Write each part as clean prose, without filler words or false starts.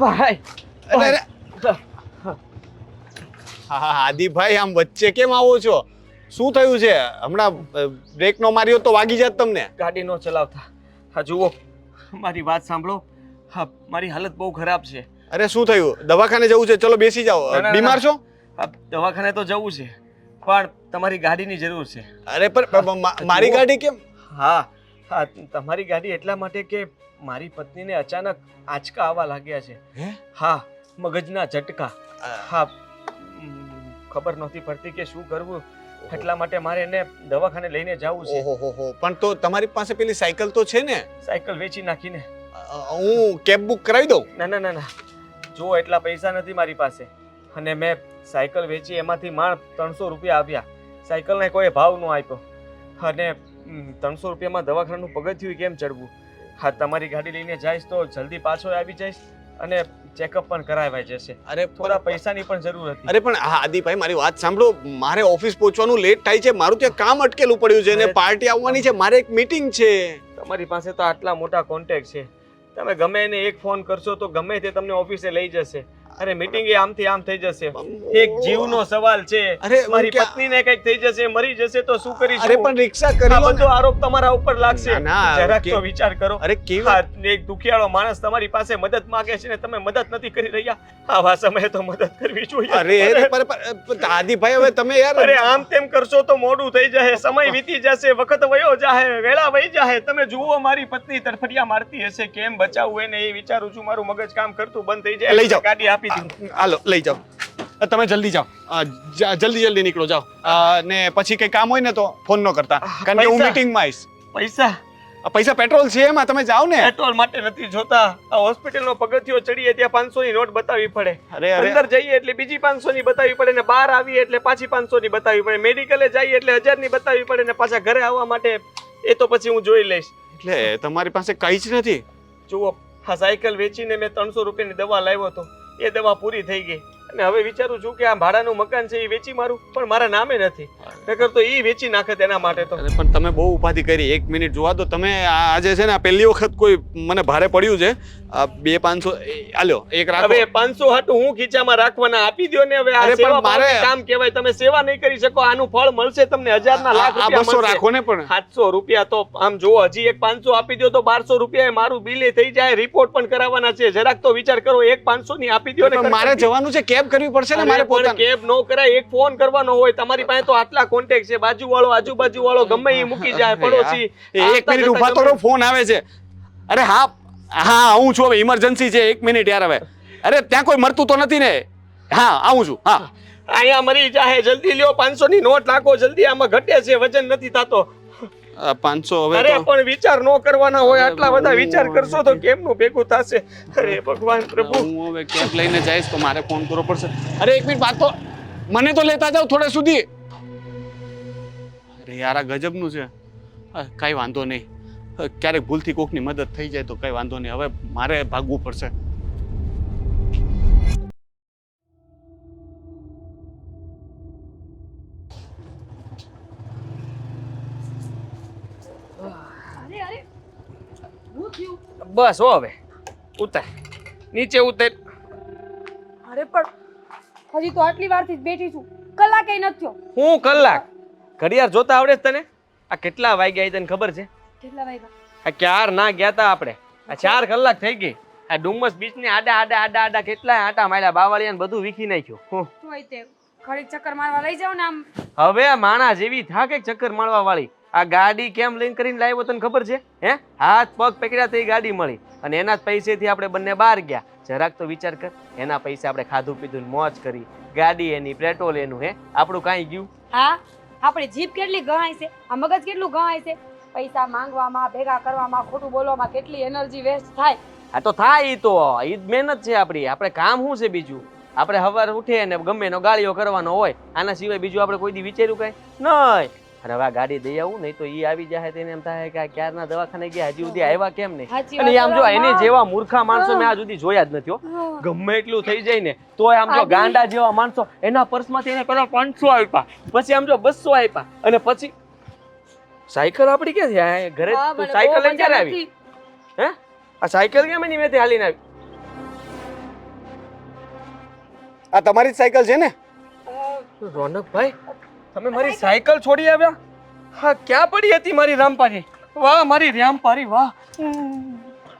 ભાઈ અરે હા આદિભાઈ, આમ વચ્ચે કેમ આવો છો? શું થયું છે? હમણાં બ્રેક નો માર્યો તો વાગી જાત તમને. ગાડી નો ચલાવતા. હા જુઓ, મારી વાત સાંભળો. હા, મારી હાલત બહુ ખરાબ છે. અરે શું થયું? દવાખાને જવું છે? ચલો બેસી જાઓ. બીમાર છો? હા, દવાખાને તો જવું છે, પણ તમારી ગાડીની જરૂર છે. અરે પણ મારી ગાડી કેમ? હા હા, તમારી ગાડી એટલા માટે કે મારી પત્નીને અચાનક આંચકા આવવા લાગ્યા છે. હે? હા, મગજના ઝટકા. હા, ખબર નહોતી પડતી કે શું કરવું, એટલા માટે મારે એને દવાખાને લઈને જવું છે. ઓહો, પણ તો તમારી પાસે પેલી સાયકલ તો છે ને? સાયકલ વેચી નાખીને હું કેબ બુક કરાવી દઉં? ના, જો એટલા પૈસા નથી મારી પાસે, અને મેં સાયકલ વેચી એમાંથી માણ 300 રૂપિયા આવ્યા. સાયકલને કોઈ ભાવ ન આપ્યો, અને 300 રૂપિયામાં દવાખાનાનું પગથિયું કેમ ચડવું? હા, તમારી ગાડી લઈને જઈશ તો જલ્દી પાછો આવી જઈશ અને ચેકઅપ પણ કરાવાઈ જશે. અરે થોડા પૈસાની પણ જરૂર હતી. અરે પણ હા આદિભાઈ, મારી વાત સાંભળો. મારે ઓફિસ પહોંચવાનું લેટ થાય છે. મારું ત્યાં કામ અટકેલું પડ્યું છે અને પાર્ટી આવવાની છે. મારે એક મીટિંગ છે. તમારી પાસે તો આટલા મોટા કોન્ટેક્ટ છે. તમે ગમે એને એક ફોન કરશો તો ગમે તે તમને ઓફિસે લઈ જશે. અરે મીટિંગ એ આમથી આમ થઈ જશે. એક જીવનો સવાલ છે. અરે મારી પત્નીને કંઈક થઈ જશે, મરી જશે તો શું કરીશું? અરે પણ રિક્ષા કરી લો. બધો આરોપ તમારા ઉપર લાગશે. ના, જરાક તો વિચાર કરો. અરે કેવી એક દુખિયાળો માણસ તમારી પાસે મદદ માંગે છે ને તમે મદદ નથી કરી રહ્યા. આવા સમયે તો મદદ કરવી જોઈએ. અરે આદિભાઈ, હવે તમે યાર અરે આમ તેમ કરશો તો મોડું થઈ જશે, સમય વીતી જશે, વખત વયો જાહે, વેળા વહી જાહે. તમે જુઓ, મારી પત્ની તરફડિયા મારતી હશે, કેમ બચાવવું એને એ વિચારું છું. મારું મગજ કામ કરતું બંધ થઈ જાય. લઈ જાઓ, ગાડી આપી દીધી. હાલો લઈ જાઓ. તમે જલ્દી જાઓ, જલ્દી નીકળો જાઓ. ને પછી કઈ કામ હોય ને તો ફોન ન કરતા, કારણ કે હું મીટિંગમાં આવીશ. પૈસા પેટ્રોલ છે એમાં, તમે જાઓ ને. પેટ્રોલ માટે નથી જોતા. આ હોસ્પિટલનો પગથિયો ચડીએ ત્યાં 500 ની નોટ બતાવવી પડે. અરે અંદર જઈએ એટલે બીજી 500 ની બતાવવી પડે ને બહાર આવીએ એટલે પાછી 500 ની બતાવવી પડે. મેડિકલે જઈએ એટલે 1000 ની બતાવવી પડે ને પાછા ઘરે આવવા માટે એ તો પછી હું જોઈ લઈશ. એટલે તમારી પાસે કઈ જ નથી? જુઓ, આ સાયકલ વેચીને મેં 300 રૂપિયાની દવા લાવ્યો હતો. એ દવા પૂરી થઈ ગઈ અને હવે વિચારું છું કે આ ભાડાનું મકાન છે એ વેચી મારું, પણ મારા નામે નથી. નકર તો એ વેચી નાખે તેના માટે તો. અરે પણ તમે બહુ ઉપાધિ કરી. 1 મિનિટ જોવા દો. તમે આજે છે ને પહેલી વખત કોઈ મને ભારે પડ્યું છે. 200-500 આલ્યો, એક રાખો. હવે 500 હાટું હું ખીચામાં રાખવાના આપી દો ને. હવે આ સેવા ભાવનું કામ કહેવાય. તમે સેવા નહીં કરી શકો, આનું ફળ મળશે તમને 1000 ના લાખ રૂપિયા મળશે. 200 રાખો ને. પણ 700 રૂપિયા તો આમ જો, હજી એક 500 આપી દો તો 1200 રૂપિયા મારું બિલ થઈ જાય. રિપોર્ટ પણ કરાવવાના છે. જરાક તો વિચાર કરો. એક 500 ની આપી દો ને. મારે જવાનું છે, કેબ કરવી પડશે ને મારે. પણ કેબ નો કરાય, એક ફોન કરવાનો હોય. તમારી પાસે તો આટલા કોન્ટેક્ટ છે. બાજુવાળો, આજુબાજુવાળો ગમે એ મૂકી જાય. પડોશી. 1 મિનિટ ઊભા તો રહો, ફોન આવે છે. અરે હા આવું છું. હવે ઇમરજન્સી છે. 1 મિનિટ યાર. હવે અરે ત્યાં કોઈ મરતું તો નથી ને? હા આવું છું. હા, અહીંયા મરી જાહે. જલ્દી લ્યો, 500 ની નોટ નાખો જલ્દી. આમાં ઘટે છે, વજન નથી થતો. 500 હવે અરે પણ વિચાર નો કરવાના હોય. આટલા બધા વિચાર કરશો તો કેમનું ભેગું થશે? અરે ભગવાન પ્રભુ. હું હવે કેબ લઈને જઈશ તો મારે ફોન કરવો પડશે. અરે 1 મિનિટ વાત તો મને તો લેતા જાવ થોડે સુધી. અરે યાર, આ ગજબનું છે. કાંઈ વાંધો નહીં. ક્યારેક ભૂલથી કોકની મદદ થઈ જાય તો કઈ વાંધો નહીં. હવે મારે ભાગવું પડશે. બસ હો, હવે ઉતાર, નીચે ઉતાર. અરે પણ હજી તો આટલી વારથી જ બેઠી છું, કલાકે નથી થયો. હું કલાક? ઘડિયાળ જોતા આવડે છે તને? આ કેટલા વાગ્યા તને ખબર છે? કેટલા વાગ્યા? આ ક્યાર ના ગયા તા આપણે. આ 4 કલાક થઈ ગઈ. આ ડુમસ બીચ ની આડા કેટલા આટા માર્યા. બાવળિયા ને બધું વીખી નાખ્યું. તોય તે ઘડીક ચક્કર મારવા લઈ જાવ ને આમ. હવે માણા જેવી થાકે ચક્કર મારવા વાળી. આ ગાડી કેમ લઈને કરીને લાવ્યો તને ખબર છે? હે, હાથ પગ પકડ્યા તો ગાડી મળી અને એના જ પૈસેથી આપણે બંને બહાર ગયા. જરાક તો વિચાર કર. એના પૈસે આપણે ખાધું પીધું મોજ કરી. ગાડી એની, પેટ્રોલ એનું. હે, આપણું કાંઈ ગયું? હા, આપણી જીભ કેટલી ગહાય છે, આ મગજ કેટલું ગહાય છે. પૈસા માંગવામાં, ભેગા કરવામાં, ખોટું બોલવામાં કેટલી એનર્જી વેસ્ટ થાય. આ તો થાય. ઈ તો ઈ જ મહેનત છે આપણી. આપણે કામ શું છે બીજું? આપણે સવારે ઉઠીએ ને ગમે એનો ગાળીઓ કરવાનો હોય. આના સિવાય બીજું આપણે કોઈ દી વિચાર્યું કાંઈ નહીં. અને હવે આ ગાડી દઈ આવું નહીં તો ઈ આવી જાય તેને એમ થાય કે ક્યારના દવાખાને ગયા, હજી સુધી આવ્યા કેમ નહીં? અને આમ જો એને જેવા મૂર્ખા માણસો મેં આજ સુધી જોયા જ નથી. ગમે એટલું થઈ જાય ને તોય આમ જો ગાંડા જેવા માણસો, એના પર્સમાંથી એને પેલા 500 આપ્યા, પછી આમ જો 200 આપ્યા, અને પછી સાયકલ આપડી ક્યાંથી આ ઘરે હા, તું મને સાયકલ બહુ લઈને ક્યારે મજા આવી નથી. હે આ સાયકલ કેમ એની મેથી હાલીને આવી આ તમારી જ સાયકલ છે ને? રોનકભાઈ તમે મારી સાયકલ છોડી આવ્યા હા ક્યાં પડી હતી મારી રામપારી વાહ મારી રામપારી વાહ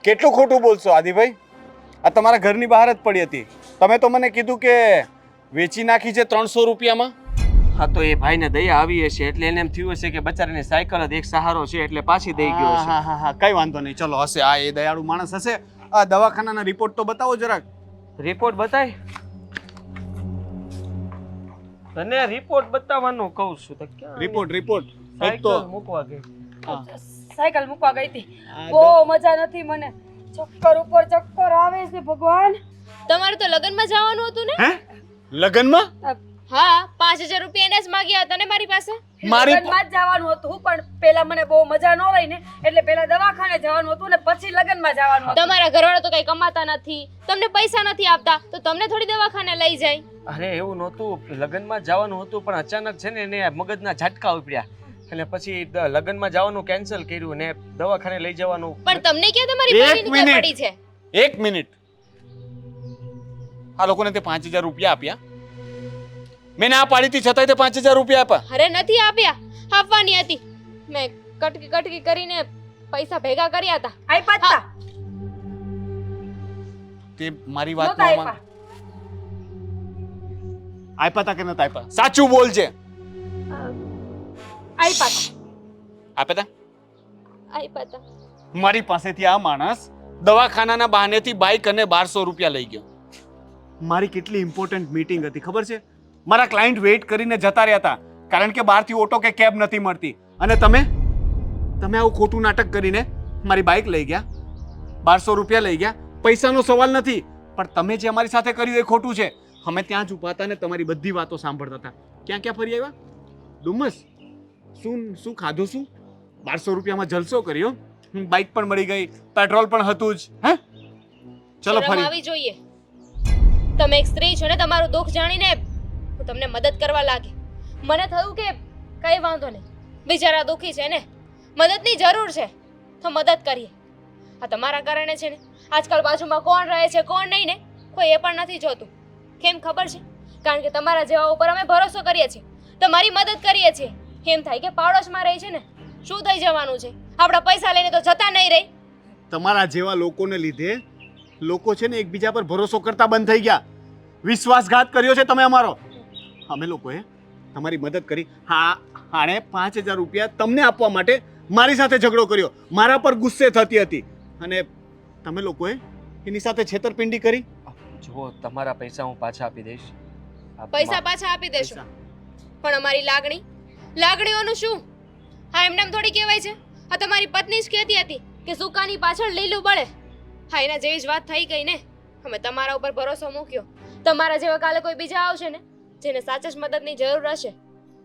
કેટલું ખોટું બોલશો આદિભાઈ? આ તમારા ઘરની બહાર જ પડી હતી. તમે તો મને કીધું કે વેચી નાખી છે 300 રૂપિયામાં. હા તો એ ભાઈને દયા આવી હશે એટલે એને એમ થયું હશે કે બચારાની સાયકલ જ એક સહારો છે એટલે પાછી દઈ ગયો હશે હા હા હા કઈ વાંધો નહીં, ચલો હશે. આ એ દયાળુ માણસ હશે. આ દવાખાનાના રિપોર્ટ તો બતાવો જરાક. રિપોર્ટ બતાય તને રિપોર્ટ બતાવવાનું કહું છું તો ક્યાં રિપોર્ટ એક સાયકલ તો મૂકવા ગઈ સાયકલ મૂકવા ગઈ હતી. આ બહુ મજા નથી મને. ચક્કર ઉપર ચક્કર આવે છે ભગવાન. તમારે તો લગ્નમાં જવાનું હતું ને? હે લગનમાં? હા, 5000 રૂપિયા એને જ માંગ્યા હતા ને મારી પાસે. મારી લગ્નમાં જ જવાનું હતું પણ પેલા મને બહુ મજા ન રહી ને એટલે પેલા દવાખાને જવાનું હતું ને પછી લગ્નમાં જવાનું હતું. તમારા ઘરવાળા તો કઈ કમાતા નથી, તમને પૈસા નથી આપતા, તો તમને થોડી દવાખાને લઈ જાય. અરે એવું નહોતું લગ્નમાં જવાનું હતું પણ અચાનક છે ને એને મગજના ઝટકા ઉપડ્યા એટલે પછી લગ્નમાં જવાનું કેન્સલ કર્યું ને દવાખાને લઈ જવાનું પણ તમને ક્યાં તમારી એક પત્નીની મિનિટ. પડી છે? 1 મિનિટ. આ લોકોને તે 5000 રૂપિયા આપ્યા. મેં ના પાડી હતી છતાંય તે 5000 રૂપિયા આપ્યા. અરે નથી આપ્યા, આપવાની હતી. મેં કટકી કરીને પૈસા ભેગા કર્યા હતા. આપ્યા જ તા. તે મારી વાત નહોતા ન માન. આપ્યા તા કે નતા આપ્યા? સાચું બોલ છે. આપ્યા તા. આપ્યા તા? આપ્યા હતા. મારી પાસેથી આ માણસ દવાખાનાના બહાનેથી બાઇક અને 1200 રૂપિયા લઈ ગયો. મારી કેટલી ઇમ્પોર્ટન્ટ મીટિંગ હતી ખબર છે? મારા ક્લાયન્ટ વેઇટ કરીને જતા રહ્યા હતા કારણ કે બહારથી ઓટો કે કેબ નથી મળતી અને તમે આવું ખોટું નાટક કરીને મારી બાઇક લઈ ગયા, 1200 રૂપિયા લઈ ગયા. પૈસાનો સવાલ નથી પણ તમે જે અમારી સાથે કર્યું એ ખોટું છે. અમે ત્યાં જ ઊભા હતા ને તમારી બધી વાતો સાંભળતા હતા. ક્યાં ક્યાં ફરી આવ્યા? ડુમસ? શું ખાધું? શું 1200 રૂપિયામાં જલસો કર્યો? બાઇક પણ મળી ગઈ, પેટ્રોલ પણ હતું જ. હે ચલો શરમ ફરી. આવી જોઈએ. તમે એક સ્ત્રી છો ને, તમારું દુઃખ જાણીને હું તમને મદદ કરવા લાગી. મને થયું કે કઈ વાંધો નહીં, બિચારા દુઃખી છે ને, મદદની જરૂર છે તો મદદ કરીએ. આ તમારા કારણે છે ને આજકાલ બાજુમાં કોણ રહે છે કોણ નહીં ને કોઈ એ પણ નથી જોતું. કેમ ખબર છે? કારણ કે તમારા જેવા ઉપર અમે ભરોસો કરીએ છીએ, તમારી મદદ કરીએ છીએ. એમ થાય કે પાડોશમાં રહી છે ને, શું થઈ જવાનું છે? આપણા પૈસા લઈને તો જતા નહીં રહી. તમારા જેવા લોકોને લીધે લોકો છે ને એકબીજા પર ભરોસો કરતા બંધ થઈ ગયા. વિશ્વાસઘાત કર્યો છે તમે અમારો. અમે લોકોએ તમારી મદદ કરી. હા, આણે 5000 રૂપિયા તમને આપવા માટે મારી સાથે ઝઘડો કર્યો, મારા પર ગુસ્સે થતી હતી અને તમે લોકોએ એની સાથે છેતરપિંડી કરી. જો તમારા પૈસા હું પાછા આપી દઈશ પૈસા પાછા આપી દેશો પણ અમારી લાગણીઓનું શું? હા, એમને એમ થોડી કહેવાય છે. આ તમારી પત્ની જ કહેતી હતી કે સુકાની પાછળ લીલું બળે. હા, એના જેવી જ વાત થઈ ગઈ ને. અમે તમારા ઉપર ભરોસો મૂક્યો. તમારા જેવા કાલે કોઈ બીજા આવશે ને જેને સાચે જ મદદની જરૂર હશે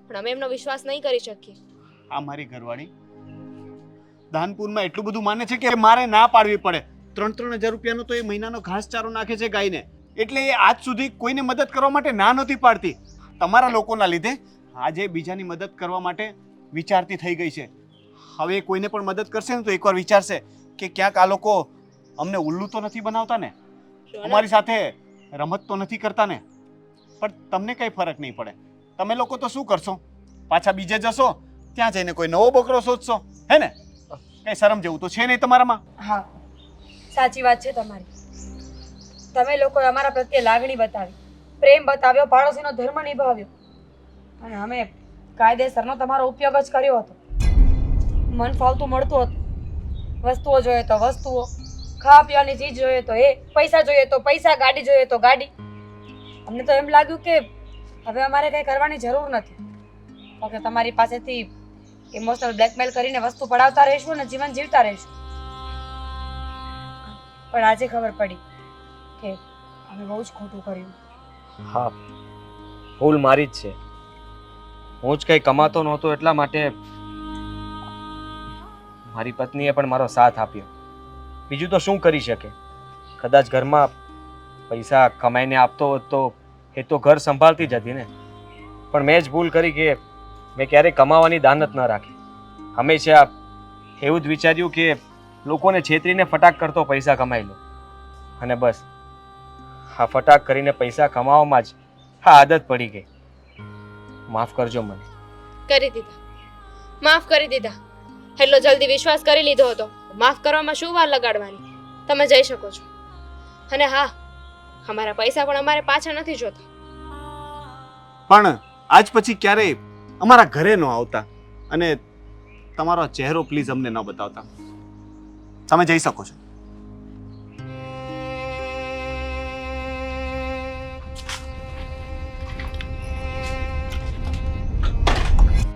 પણ અમે એમનો વિશ્વાસ નહીં કરી શકીએ. આ મારી ઘરવાળી દાનપુરમાં એટલું બધું માને છે કે મારે ના પાડવી પડે. 3-3000 રૂપિયાનો તો એ મહિનાનો ઘાસચારો નાખે છે ગાયને, એટલે એ આજ સુધી કોઈને મદદ કરવા માટે ના નહોતી પાડતી. તમારા લોકોના લીધે આજે બીજાની મદદ કરવા માટે વિચારતી થઈ ગઈ છે. હવે કોઈને પણ મદદ કરશે ને તો એકવાર વિચારશે કે ક્યાંક આ લોકો અમને ઉલ્લુ તો નથી બનાવતા ને, અમારી સાથે રમત તો નથી કરતા ને. પણ તમને કઈ ફરક નહીં પડે. તમે લોકો તો શું કરશો? પાછા બીજે જશો, ત્યાં જઈને કોઈ નવો બકરો શોધશો, હે ને? કઈ શરમ જેવું તો છે નહીં તમારામાં. હા, સાચી વાત છે તમારી. તમે લોકોએ અમારા પ્રત્યે લાગણી બતાવી, પ્રેમ બતાવ્યો, પાડોશીનો ધર્મ નિભાવ્યો અને અમે કાયદેસરનો તમારો ઉપયોગ જ કર્યો હતો. મન ફાવતું મળતું હતું. વસ્તુઓ જોઈએ તો વસ્તુઓ, ખાવા પીવાની ચીજ જોઈએ તો એ, પૈસા જોઈએ તો પૈસા, ગાડી જોઈએ તો ગાડી. અમને તો એમ લાગ્યું કે હવે અમારે કંઈ કરવાની જરૂર નથી, તો તમારી પાસેથી ઇમોશનલ બ્લેકમેલ કરીને વસ્તુ પડાવતા રહીશું અને જીવન જીવતા રહીશું. પણ આજે ખબર પડી કે અમે બહુ જ ખોટું કર્યું. હા, ભૂલ મારી જ છે. હું જ કંઈ કમાતો નહોતો એટલા માટે મારી પત્નીએ પણ મારો સાથ આપ્યો. બીજું તો શું કરી શકે? કદાચ ઘરમાં પૈસા કમાઈને આપતો હોત તો એ તો ઘર સંભાળતી જ હતી ને. પણ મેં જ ભૂલ કરી કે મેં ક્યારેય કમાવાની દાનત ન રાખી. હંમેશા એવું જ વિચાર્યું કે લોકોને છેતરીને ફટાક કરતો પૈસા કમાઈ લો અને બસ આ ફટાક કરીને પૈસા કમાવામાં જ આ આદત પડી ગઈ. માફ કરજો મને. કરી દીધા, માફ કરી દીધા. એટલો જલ્દી વિશ્વાસ કરી લીધો હતો. માફ કરવામાં શું વાર લગાડવાની? તમે જઈ શકો છો. અને હા, અમારા પૈસા પણ અમારે પાછા નથી જોતા. પણ આજ પછી ક્યારેય અમારા ઘરે ન આવતા અને તમારો ચહેરો પ્લીઝ અમને ન બતાવતા. તમે જઈ શકો છો.